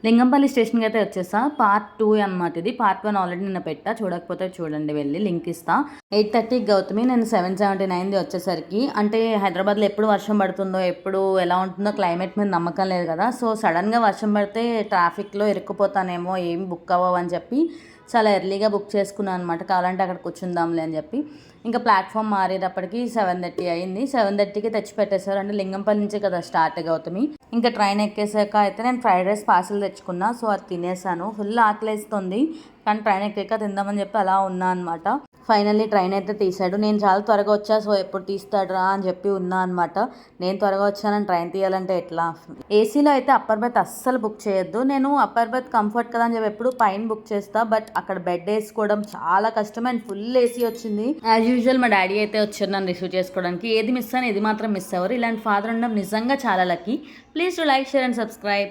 లింగంపల్లి స్టేషన్కి అయితే వచ్చేసా. పార్ట్ 2 అనమాట ఇది. పార్ట్ 1 ఆల్రెడీ నిన్న పెట్టా, చూడకపోతే చూడండి, వెళ్ళి లింక్ ఇస్తా. 8:30 గౌతమి, నేను 7:79 వచ్చేసరికి. అంటే హైదరాబాద్లో ఎప్పుడు వర్షం పడుతుందో, ఎప్పుడు ఎలా ఉంటుందో క్లైమేట్ మీద నమ్మకం లేదు కదా. సో సడన్గా వర్షం పడితే ట్రాఫిక్లో ఇరుక్కుపోతానేమో, ఏం బుక్ అవ్వని చెప్పి చాలా ఎర్లీగా బుక్ చేసుకున్నాను అనమాట. కావాలంటే అక్కడ కూర్చుందాంలే అని చెప్పి. ఇంకా ప్లాట్ఫామ్ మారేటప్పటికి 7:30 అయింది. 7:30కి తెచ్చి పెట్టేశారు. అంటే లింగంపల్లి నుంచే కదా స్టార్ట్ గౌతమి. ఇంకా ట్రైన్ ఎక్కేసాక అయితే నేను ఫ్రైడ్ రైస్ పార్సల్ తెచ్చుకున్నా. సో అది తినేసాను. ఫుల్ ఆకలేస్తుంది, కానీ ట్రైన్ ఎక్కాక తిందామని చెప్పి అలా ఉన్నా అనమాట. ఫైనల్లీ ట్రైన్ అయితే తీసాడు. నేను చాలా త్వరగా వచ్చా, సో ఎప్పుడు తీస్తాడురా అని చెప్పి ఉన్నా అనమాట. నేను త్వరగా వచ్చానని ట్రైన్ తీయాలంటే ఎట్లా? ఏసీలో అయితే అప్పర్ బెర్త్ అస్సలు బుక్ చేయొద్దు. నేను అప్పర్ బెర్త్ కంఫర్ట్ కదా అని చెప్పి ఎప్పుడు పైన బుక్ చేస్తా, బట్ అక్కడ బెడ్ వేసుకోవడం చాలా కష్టం. అండ్ ఫుల్ ఏసీ వచ్చింది. యాజ్ యూజువల్ మా డాడీ అయితే వచ్చారు నన్ను రిసీవ్ చేసుకోవడానికి. ఏది మిస్ అని ఇది మాత్రం మిస్ అవ్వరు. ఇలాంటి ఫాదర్ ఉండడం నిజంగా చాలా lucky. Please to like, share and subscribe.